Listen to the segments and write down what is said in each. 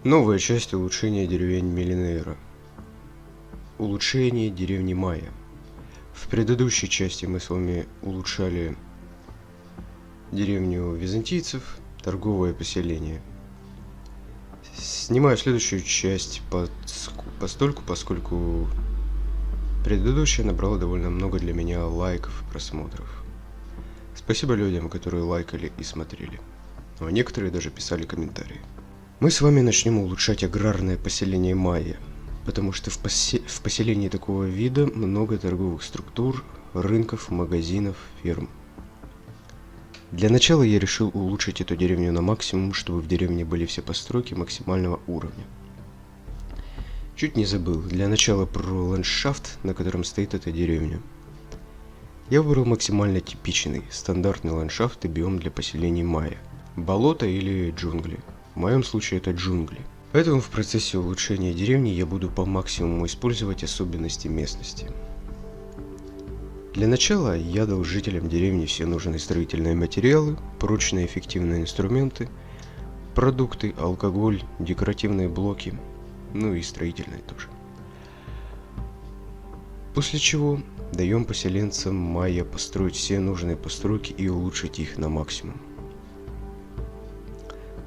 Новая часть улучшения деревень Миллинейра. Улучшение деревни Майя. В предыдущей части мы с вами улучшали деревню византийцев, торговое поселение. Снимаю следующую часть поскольку предыдущая набрала довольно много для меня лайков и просмотров. Спасибо людям, которые лайкали и смотрели. А некоторые даже писали комментарии. Мы с вами начнем улучшать аграрное поселение Майя, потому что в поселении такого вида много торговых структур, рынков, магазинов, ферм. Для начала я решил улучшить эту деревню на максимум, чтобы в деревне были все постройки максимального уровня. Чуть не забыл, для начала про ландшафт, на котором стоит эта деревня. Я выбрал максимально типичный, стандартный ландшафт и биом для поселений Майя. Болото или джунгли. В моем случае это джунгли. Поэтому в процессе улучшения деревни я буду по максимуму использовать особенности местности. Для начала я дал жителям деревни все нужные строительные материалы, прочные эффективные инструменты, продукты, алкоголь, декоративные блоки, ну и строительные тоже. После чего даем поселенцам Майя построить все нужные постройки и улучшить их на максимум.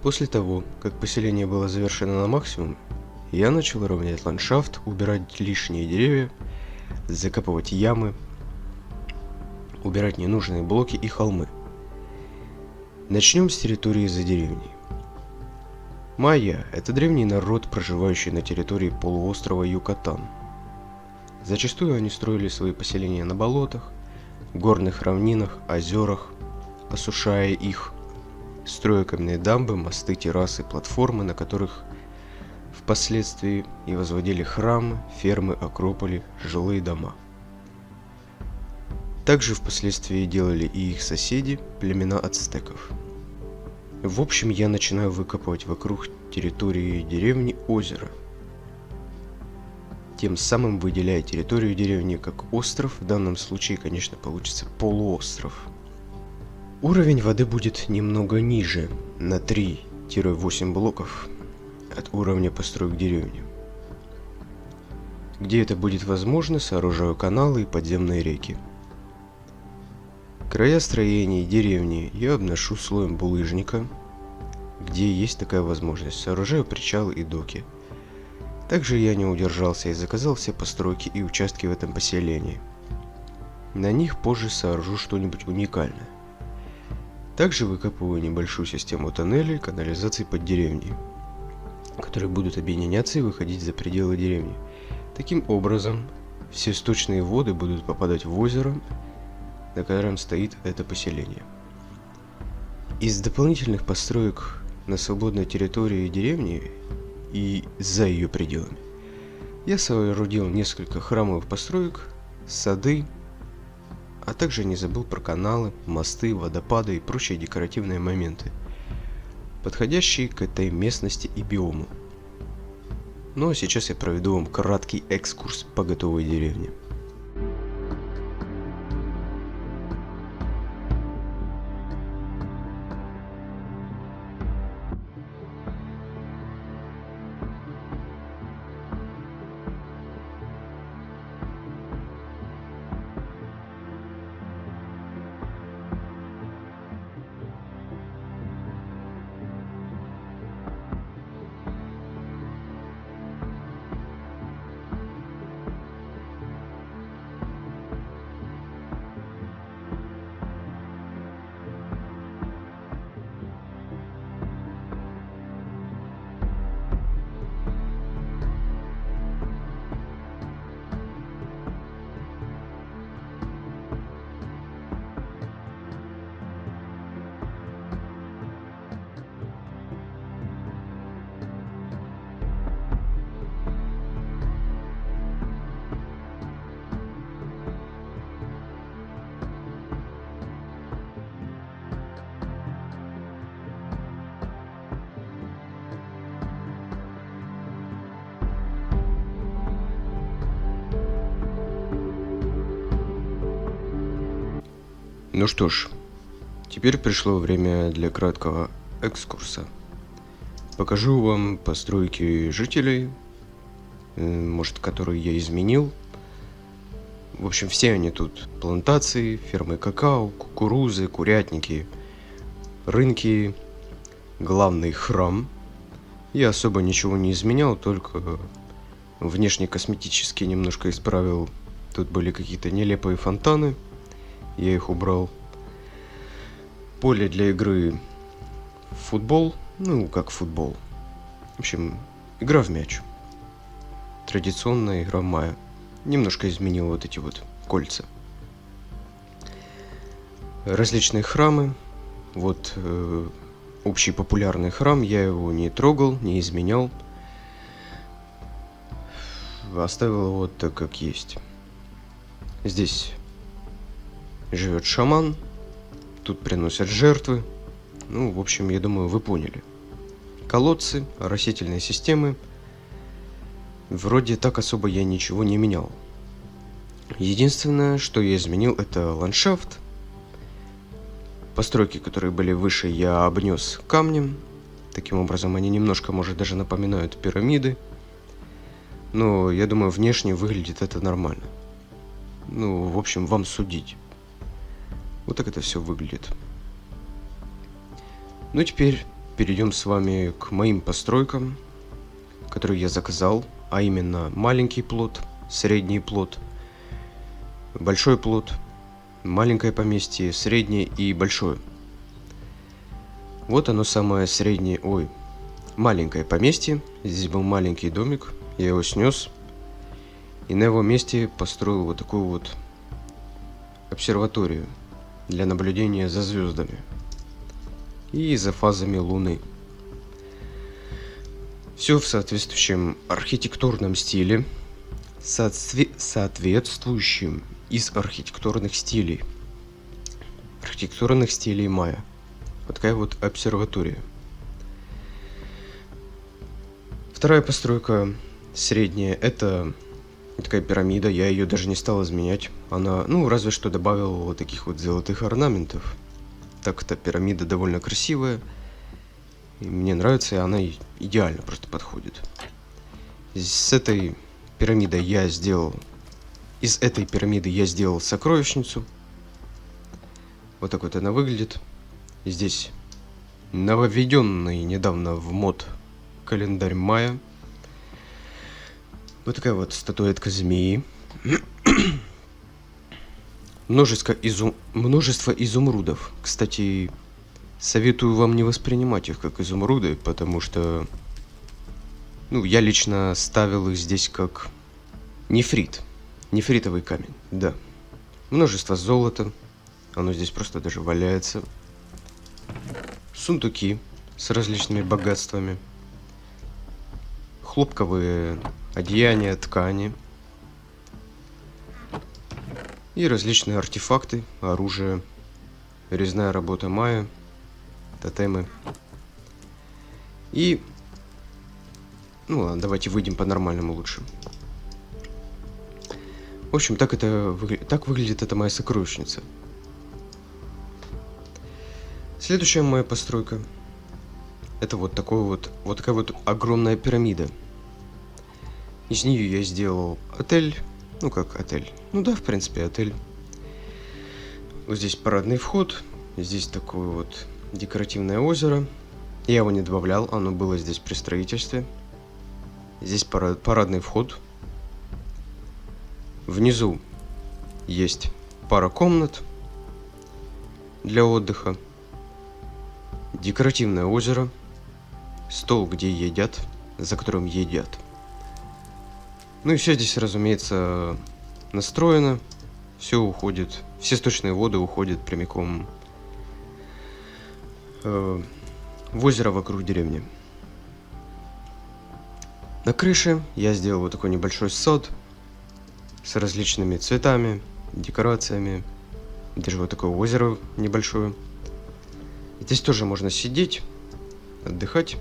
После того, как поселение было завершено на максимум, я начал равнять ландшафт, убирать лишние деревья, закапывать ямы, убирать ненужные блоки и холмы. Начнем с территории за деревней. Майя – это древний народ, проживающий на территории полуострова Юкатан. Зачастую они строили свои поселения на болотах, горных равнинах, озерах, осушая их, строя каменные дамбы, мосты, террасы, платформы, на которых впоследствии и возводили храмы, фермы, акрополи, жилые дома. Также впоследствии делали и их соседи, племена ацтеков. В общем, я начинаю выкапывать вокруг территории деревни озеро, тем самым выделяя территорию деревни как остров, в данном случае, конечно, получится полуостров. Уровень воды будет немного ниже, на 3-8 блоков от уровня построек деревни. Где это будет возможно, сооружаю каналы и подземные реки. Края строений деревни я обношу слоем булыжника, где есть такая возможность, сооружаю причалы и доки. Также я не удержался и заказал все постройки и участки в этом поселении. На них позже сооружу что-нибудь уникальное. Также выкапываю небольшую систему тоннелей, канализации под деревней, которые будут объединяться и выходить за пределы деревни. Таким образом, все сточные воды будут попадать в озеро, на котором стоит это поселение. Из дополнительных построек на свободной территории деревни и за ее пределами я соорудил несколько храмовых построек, сады, а также не забыл про каналы, мосты, водопады и прочие декоративные моменты, подходящие к этой местности и биому. Ну а сейчас я проведу вам краткий экскурс по готовой деревне. Ну что ж, теперь пришло время для краткого экскурса покажу вам постройки жителей, может, которые я изменил. В общем, все они тут. Плантации, фермы какао, кукурузы, курятники, рынки, главный храм. Я особо ничего не изменял, только внешне косметически немножко исправил. Тут были какие-то нелепые фонтаны, я их убрал. Поле для игры в футбол, ну как футбол. В общем, игра в мяч. Традиционная игра майя. Немножко изменил вот эти вот кольца. Различные храмы. Вот общий популярный храм, я его не трогал, не изменял. Оставил его так, как есть. Здесь живет шаман. Тут приносят жертвы. Ну, в общем, я думаю, вы поняли. Колодцы, растительные системы. Вроде так особо я ничего не менял. Единственное, что я изменил, это ландшафт. Постройки, которые были выше, я обнес камнем. Таким образом, они немножко, может, даже напоминают пирамиды. Но, я думаю, внешне выглядит это нормально. Ну, в общем, вам судить. Вот так это все выглядит. Ну, теперь перейдем с вами к моим постройкам, которые я заказал. А именно, маленький плот, средний плот, большой плот, маленькое поместье, среднее и большое. Вот оно самое среднее, маленькое поместье. Здесь был маленький домик, я его снес. И на его месте построил вот такую вот обсерваторию для наблюдения за звездами и за фазами Луны. Все в соответствующем архитектурном стиле, соответствующем из архитектурных стилей майя. Вот такая вот обсерватория. Вторая постройка, средняя, это такая пирамида. Я ее даже не стал изменять. Она, разве что добавил вот таких вот золотых орнаментов. Так-то пирамида довольно красивая. И мне нравится, и она идеально просто подходит. Из этой пирамиды я сделал сокровищницу. Вот так вот она выглядит. Здесь нововведенный недавно в мод календарь майя. Вот такая вот статуэтка змеи. Множество изумрудов. Кстати, советую вам не воспринимать их как изумруды, потому что, я лично ставил их здесь как нефрит. Нефритовый камень, да. Множество золота. Оно здесь просто даже валяется. Сундуки с различными богатствами. Хлопковые одеяния, ткани. И различные артефакты, оружие, резная работа майя, тотемы. И... ладно, давайте выйдем по-нормальному лучше. В общем, так выглядит эта моя сокровищница. Следующая моя постройка. Это вот такая вот огромная пирамида. Из нее я сделал отель. Как отель. В принципе, отель. Вот здесь парадный вход. Здесь такое вот декоративное озеро. Я его не добавлял, оно было здесь при строительстве. Здесь парадный вход. Внизу есть пара комнат для отдыха. Декоративное озеро. Стол, где едят, за которым едят. И все здесь, разумеется, настроено. Все уходит, все сточные воды уходят прямиком в озеро вокруг деревни. На крыше я сделал вот такой небольшой сад с различными цветами, декорациями. Даже вот такое озеро небольшое. Здесь тоже можно сидеть, отдыхать,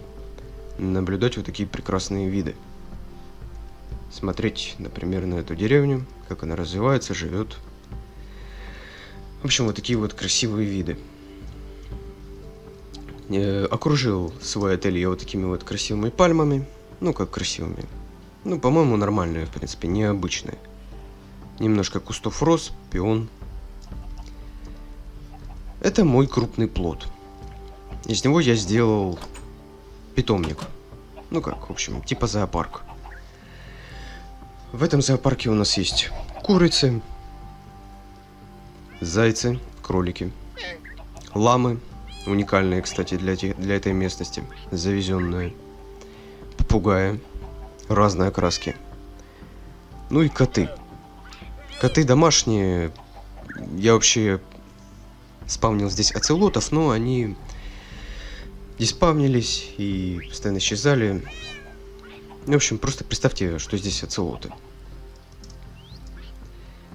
наблюдать вот такие прекрасные виды. Смотреть, например, на эту деревню, как она развивается, живет. В общем, вот такие вот красивые виды. окружил свой ателье вот такими вот красивыми пальмами. Ну, как красивыми. Ну, по-моему, нормальные, в принципе, необычные. Немножко кустов роз, пион. Это мой крупный плод. Из него я сделал питомник. Ну как, в общем, типа зоопарк. В этом зоопарке у нас есть курицы, зайцы, кролики, ламы, уникальные, кстати, для этой местности, завезенные, попугаи, разной окраски. Ну и коты. Коты домашние. Я вообще спавнил здесь оцелотов, но они диспавнились и постоянно исчезали. В общем, просто представьте, что здесь оцелоты.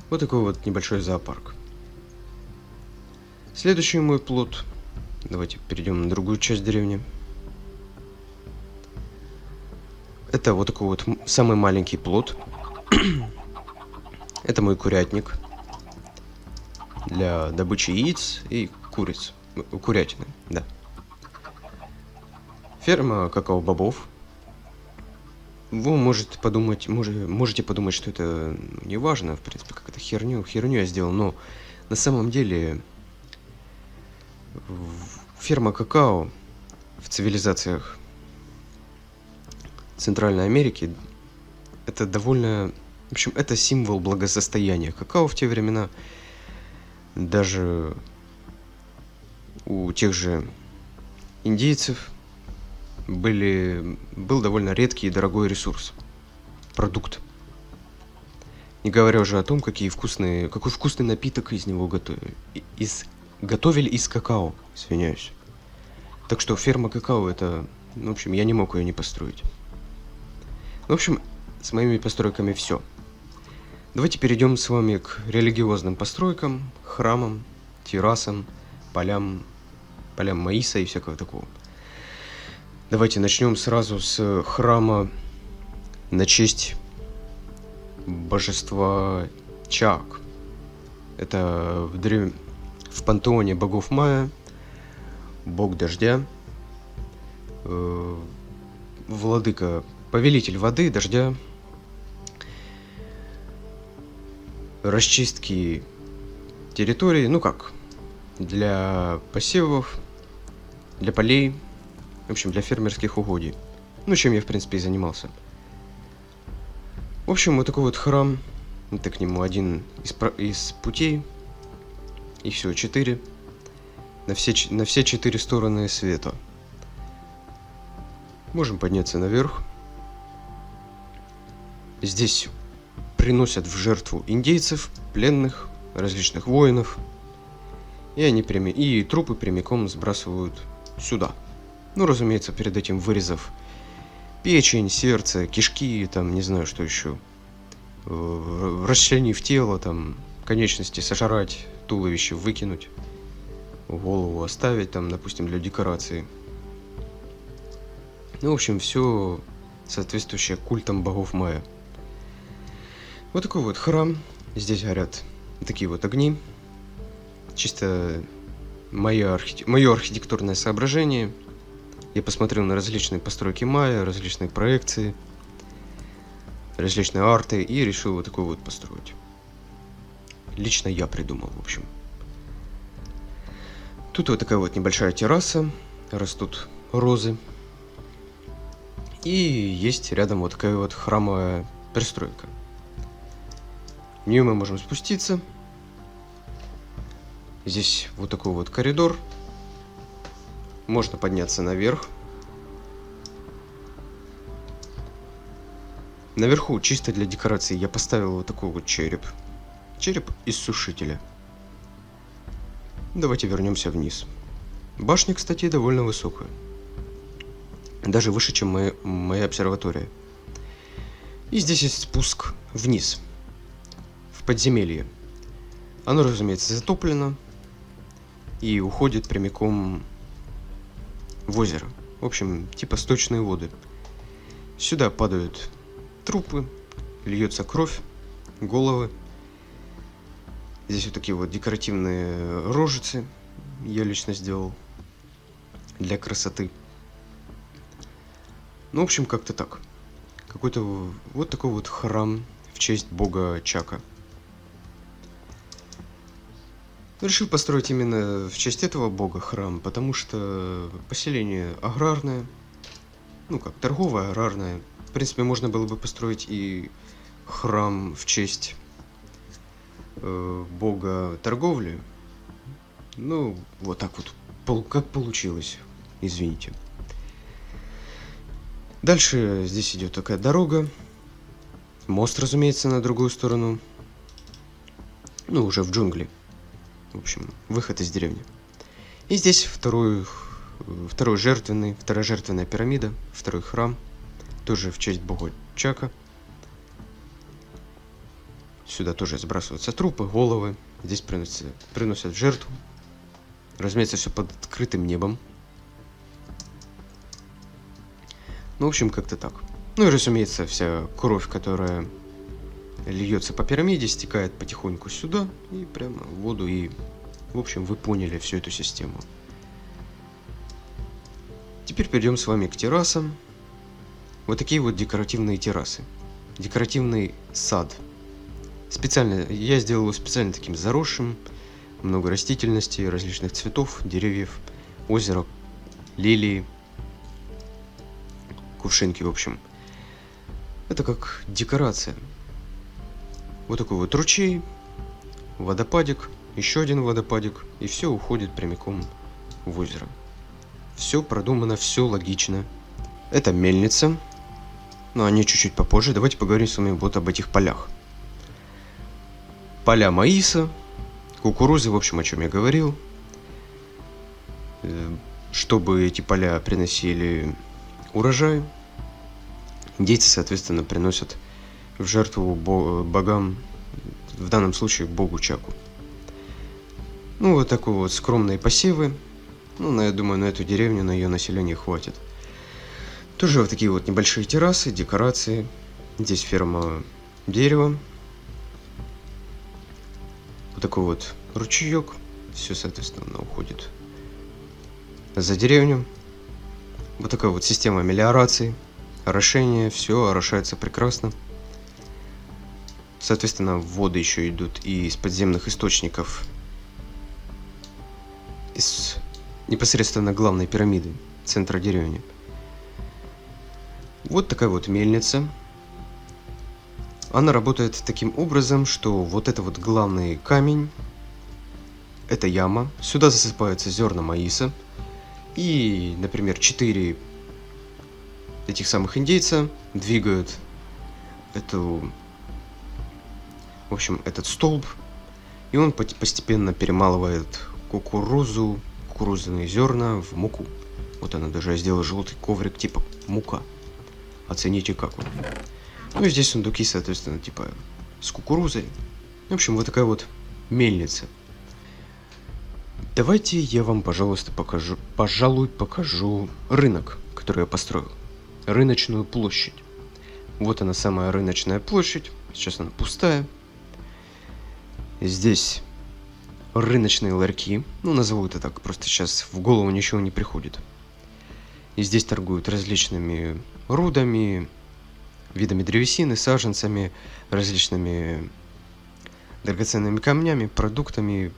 Вот такой вот небольшой зоопарк. Следующий мой плод. Давайте перейдем на другую часть деревни. Это вот такой вот самый маленький плод. Это мой курятник для добычи яиц и куриц. Курятины, да. Ферма какао-бобов. Вы можете подумать, что это не важно, в принципе, как это херню я сделал, но на самом деле ферма какао в цивилизациях Центральной Америки это довольно... В общем, это символ благосостояния. Какао в те времена даже у тех же индейцев был довольно редкий и дорогой ресурс. Продукт. Не говоря уже о том, какой вкусный напиток из него готовили. Готовили из какао, извиняюсь. Так что ферма какао это... В общем, я не мог ее не построить. В общем, с моими постройками все. Давайте перейдем с вами к религиозным постройкам, храмам, террасам, полям маиса и всякого такого. Давайте начнем сразу с храма на честь божества Чаак. Это в пантеоне богов майя, бог дождя, владыка, повелитель воды, дождя, расчистки территории, ну как, для посевов, для полей, в общем, для фермерских угодий. Ну, чем я, в принципе, и занимался. В общем, вот такой вот храм. Это к нему один из путей. И все, 4. На все 4 стороны света. Можем подняться наверх. Здесь приносят в жертву индейцев, пленных, различных воинов. И трупы прямиком сбрасывают сюда. Ну, разумеется, перед этим вырезав печень, сердце, кишки, там, не знаю, что еще. Расчленив тело, там, конечности сожрать, туловище выкинуть, голову оставить, там, допустим, для декорации. Ну, в общем, все соответствующее культам богов майя. Вот такой вот храм. Здесь горят такие вот огни. Чисто мое архитектурное соображение. Я посмотрел на различные постройки майя, различные проекции, различные арты и решил вот такой вот построить. Лично я придумал, в общем. Тут вот такая вот небольшая терраса, растут розы. И есть рядом вот такая вот храмовая пристройка. В нее мы можем спуститься. Здесь вот такой вот коридор. Можно подняться наверх. Наверху, чисто для декорации, я поставил вот такой вот череп. Череп из сушителя. Давайте вернемся вниз. Башня, кстати, довольно высокая. Даже выше, чем моя обсерватория. И здесь есть спуск вниз. В подземелье. Оно, разумеется, затоплено. И уходит прямиком в озеро. В общем, типа сточные воды. Сюда падают трупы, льется кровь, головы. Здесь вот такие вот декоративные рожицы я лично сделал. для красоты. Ну, в общем, как-то так. Какой-то вот такой вот храм в честь бога Чака. Решил построить именно в честь этого бога храм, потому что поселение аграрное, ну как, торговое, аграрное. В принципе, можно было бы построить и храм в честь бога торговли. Ну, вот так вот, как получилось, извините. Дальше здесь идет такая дорога. Мост, разумеется, на другую сторону. Ну, уже в джунгли. В общем, выход из деревни. И здесь вторая жертвенная пирамида, второй храм. Тоже в честь бога Чака. Сюда тоже сбрасываются трупы, головы. Здесь приносят жертву. Разумеется, все под открытым небом. Ну, в общем, как-то так. Ну и, разумеется, вся кровь, которая льется по пирамиде, стекает потихоньку сюда и прямо в воду. И, в общем, вы поняли всю эту систему. Теперь перейдем с вами к террасам. Вот такие вот декоративные террасы. Декоративный сад. Я сделал его специально таким заросшим. Много растительности, различных цветов, деревьев, озеро, лилии. Кувшинки, в общем. Это как декорация. Вот такой вот ручей, водопадик, еще один водопадик, и все уходит прямиком в озеро. Все продумано, все логично. Это мельница, но о ней чуть-чуть попозже. Давайте поговорим с вами вот об этих полях. Поля маиса, кукурузы, в общем, о чем я говорил. Чтобы эти поля приносили урожай, индейцы, соответственно, приносят в жертву богам, в данном случае богу Чаку. Ну, вот такие вот скромные посевы. Ну, я думаю, на эту деревню, на ее население хватит. Тоже вот такие вот небольшие террасы, декорации. Здесь ферма дерева. Вот такой вот ручеек. Все, соответственно, уходит за деревню. Вот такая вот система мелиорации, орошение, все орошается прекрасно. Соответственно, воды еще идут и из подземных источников, из непосредственно главной пирамиды, центра деревни. Вот такая вот мельница. Она работает таким образом, что вот это вот главный камень, это яма, сюда засыпаются зерна маиса. И, например, 4 этих самых индейца двигают этот столб, и он постепенно перемалывает кукурузные зерна в муку. Вот она даже сделала желтый коврик типа мука. Оцените как он. Ну и здесь сундуки, соответственно, типа с кукурузой. В общем, вот такая вот мельница. Давайте я вам, пожалуйста, покажу рынок, который я построил. Рыночную площадь. Вот она, самая рыночная площадь. Сейчас она пустая. Здесь рыночные ларьки. Ну, назову это так, просто сейчас в голову ничего не приходит. И здесь торгуют различными рудами, видами древесины, саженцами, различными драгоценными камнями, продуктами,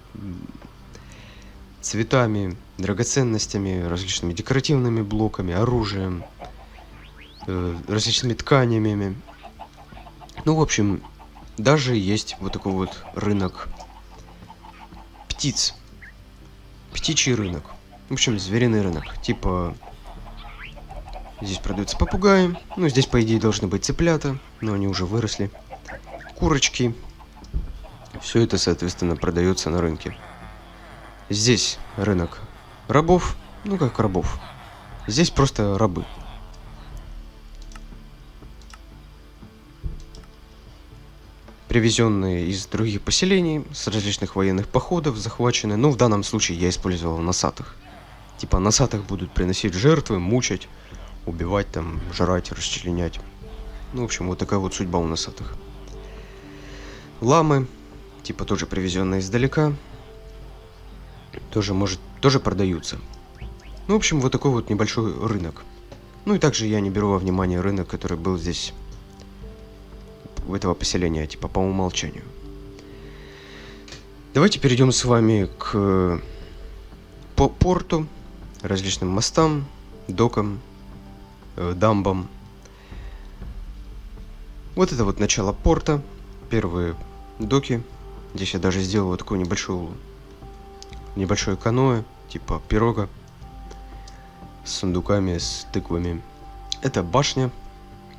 цветами, драгоценностями, различными декоративными блоками, оружием, различными тканями. Ну, в общем, даже есть вот такой вот рынок птиц. Птичий рынок. В общем, звериный рынок. Типа, здесь продаются попугаи. Ну, здесь, по идее, должны быть цыплята, но они уже выросли. Курочки. Все это, соответственно, продается на рынке. Здесь рынок рабов. Ну, как рабов. Здесь просто рабы. Привезенные из других поселений, с различных военных походов, захваченные. Ну, в данном случае я использовал носатых. Типа, носатых будут приносить жертвы, мучать, убивать, там, жрать, расчленять. Ну, в общем, вот такая вот судьба у носатых. Ламы, типа, тоже привезенные издалека. Тоже продаются. Ну, в общем, вот такой вот небольшой рынок. Ну и также я не беру во внимание рынок, который был здесь, у этого поселения, типа по умолчанию. Давайте перейдем с вами к порту, различным мостам, докам, дамбам. Вот это вот начало порта, первые доки. Здесь я даже сделал вот такое небольшое каноэ, типа пирога, с сундуками, с тыквами. Это башня,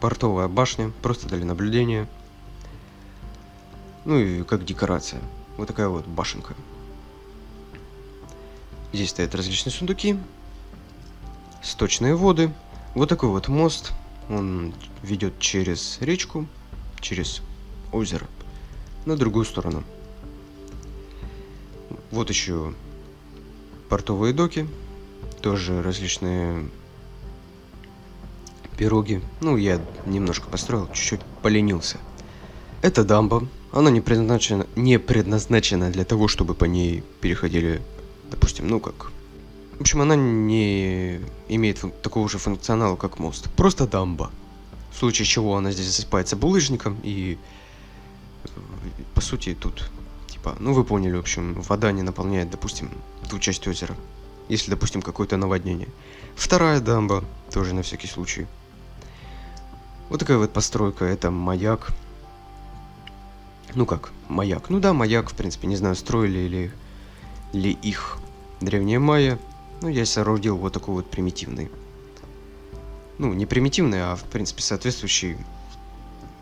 портовая башня, просто для наблюдения. Ну и как декорация. Вот такая вот башенка. Здесь стоят различные сундуки, сточные воды. Вот такой вот мост. Он ведет через речку, через озеро, на другую сторону. Вот еще портовые доки. Тоже различные пироги. Ну, я немножко построил, чуть-чуть поленился. Это дамба. Она не предназначена для того, чтобы по ней переходили, допустим, ну как... В общем, она не имеет такого же функционала, как мост. Просто дамба. В случае чего она здесь засыпается булыжником и... По сути, тут... Типа, ну вы поняли, в общем, вода не наполняет, допустим, ту часть озера. Если, допустим, какое-то наводнение. Вторая дамба, тоже на всякий случай. Вот такая вот постройка, это маяк. Ну как, маяк? Ну да, маяк, в принципе, не знаю, строили ли их древние майя. Ну, я соорудил вот такой вот примитивный. Ну, не примитивный, а, в принципе, соответствующий...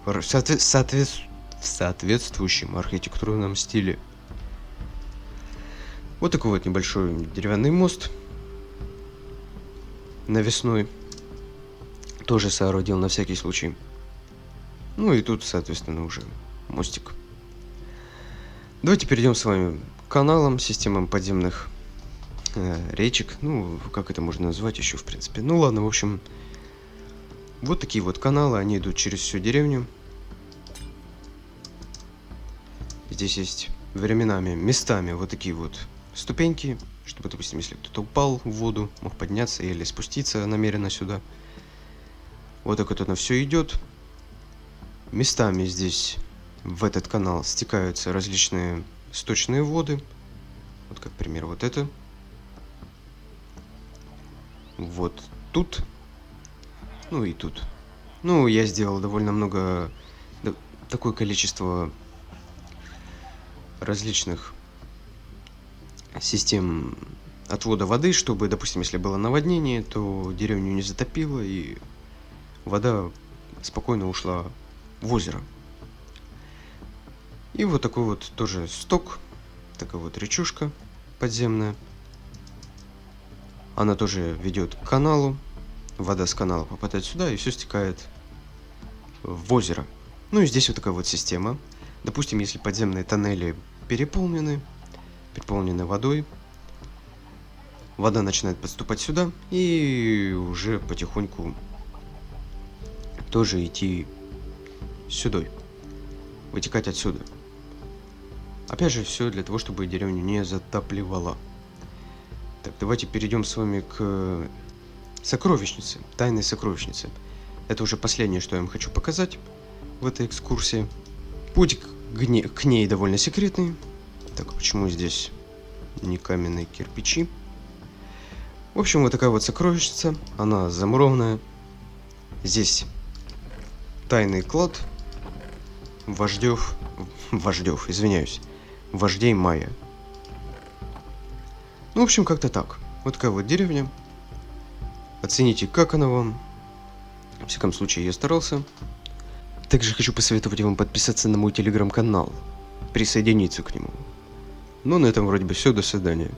в соответствующем архитектурном стиле. Вот такой вот небольшой деревянный мост. Навесной. Тоже соорудил на всякий случай. Ну и тут, соответственно, уже мостик. Давайте перейдем с вами к каналам, системам подземных речек. Ну, как это можно назвать еще, в принципе. Ну ладно, в общем, вот такие вот каналы, они идут через всю деревню. Здесь есть временами, местами вот такие вот ступеньки, чтобы, допустим, если кто-то упал в воду, мог подняться или спуститься намеренно сюда. Вот так вот оно все идет. Местами здесь в этот канал стекаются различные сточные воды. Вот как пример вот это. Вот тут. Ну и тут. Ну, я сделал довольно много, такое количество различных систем отвода воды, чтобы, допустим, если было наводнение, то деревню не затопило и вода спокойно ушла в озеро. И вот такой вот тоже сток, такая вот речушка подземная. Она тоже ведет к каналу. Вода с канала попадает сюда и все стекает в озеро. Ну и здесь вот такая вот система. Допустим, если подземные тоннели переполнены водой, вода начинает подступать сюда и уже потихоньку тоже идти сюда, вытекать отсюда. Опять же, все для того, чтобы деревню не затапливало. Так, давайте перейдем с вами к сокровищнице, тайной сокровищнице. Это уже последнее, что я вам хочу показать в этой экскурсии. Путь к ней довольно секретный. Так, почему здесь не каменные кирпичи? В общем, вот такая вот сокровищница. Она замурованная. Здесь тайный клад вождей майя. Ну, в общем, как-то так. Вот такая вот деревня. Оцените, как она вам. В всяком случае, я старался. Также хочу посоветовать вам подписаться на мой телеграм-канал. Присоединиться к нему. Ну, на этом вроде бы все. До свидания.